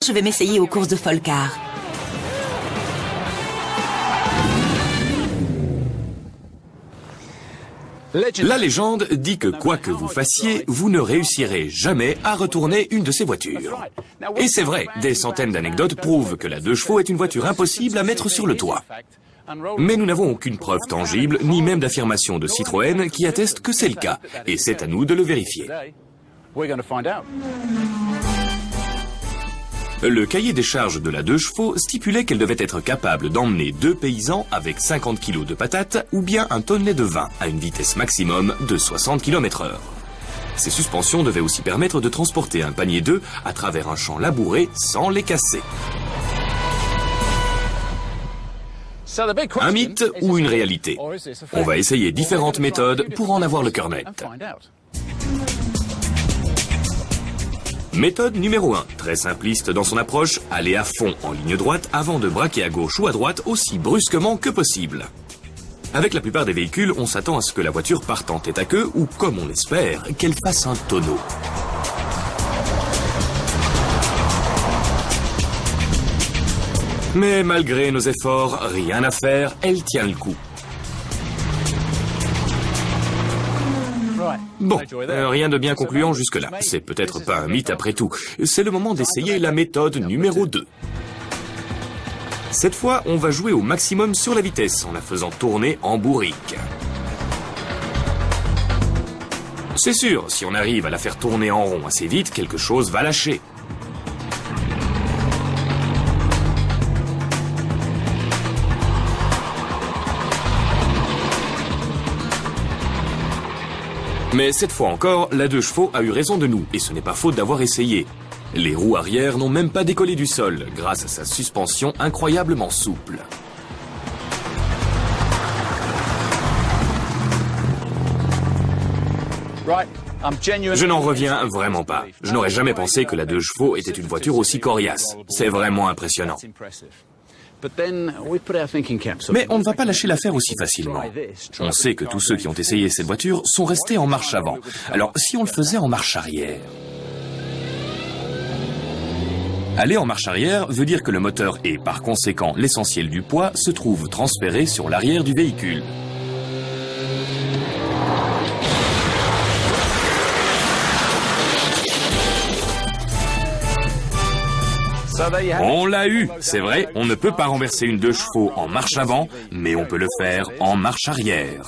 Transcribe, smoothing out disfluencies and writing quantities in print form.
Je vais m'essayer aux courses de Folcar. La légende dit que quoi que vous fassiez, vous ne réussirez jamais à retourner une de ces voitures. Et c'est vrai, des centaines d'anecdotes prouvent que la 2 chevaux est une voiture impossible à mettre sur le toit. Mais nous n'avons aucune preuve tangible, ni même d'affirmation de Citroën qui atteste que c'est le cas. Et c'est à nous de le vérifier. Le cahier des charges de la 2 chevaux stipulait qu'elle devait être capable d'emmener 2 paysans avec 50 kg de patates ou bien un tonnelet de vin à une vitesse maximum de 60 km/h. Ces suspensions devaient aussi permettre de transporter un panier d'œufs à travers un champ labouré sans les casser. Un mythe ou une réalité? On va essayer différentes méthodes pour en avoir le cœur net. Méthode numéro 1, très simpliste dans son approche, aller à fond en ligne droite avant de braquer à gauche ou à droite aussi brusquement que possible. Avec la plupart des véhicules, on s'attend à ce que la voiture parte en tête à queue ou, comme on l'espère, qu'elle fasse un tonneau. Mais malgré nos efforts, rien à faire, elle tient le coup. Bon, rien de bien concluant jusque-là. C'est peut-être pas un mythe après tout. C'est le moment d'essayer la méthode numéro 2. Cette fois, on va jouer au maximum sur la vitesse en la faisant tourner en bourrique. C'est sûr, si on arrive à la faire tourner en rond assez vite, quelque chose va lâcher. Mais cette fois encore, la 2 chevaux a eu raison de nous, et ce n'est pas faute d'avoir essayé. Les roues arrière n'ont même pas décollé du sol, grâce à sa suspension incroyablement souple. Je n'en reviens vraiment pas. Je n'aurais jamais pensé que la 2 chevaux était une voiture aussi coriace. C'est vraiment impressionnant. Mais on ne va pas lâcher l'affaire aussi facilement. On sait que tous ceux qui ont essayé cette voiture sont restés en marche avant. Alors, si on le faisait en marche arrière? Aller en marche arrière veut dire que le moteur et, par conséquent, l'essentiel du poids se trouve transféré sur l'arrière du véhicule. On l'a eu, c'est vrai, on ne peut pas renverser une 2 chevaux en marche avant, mais on peut le faire en marche arrière.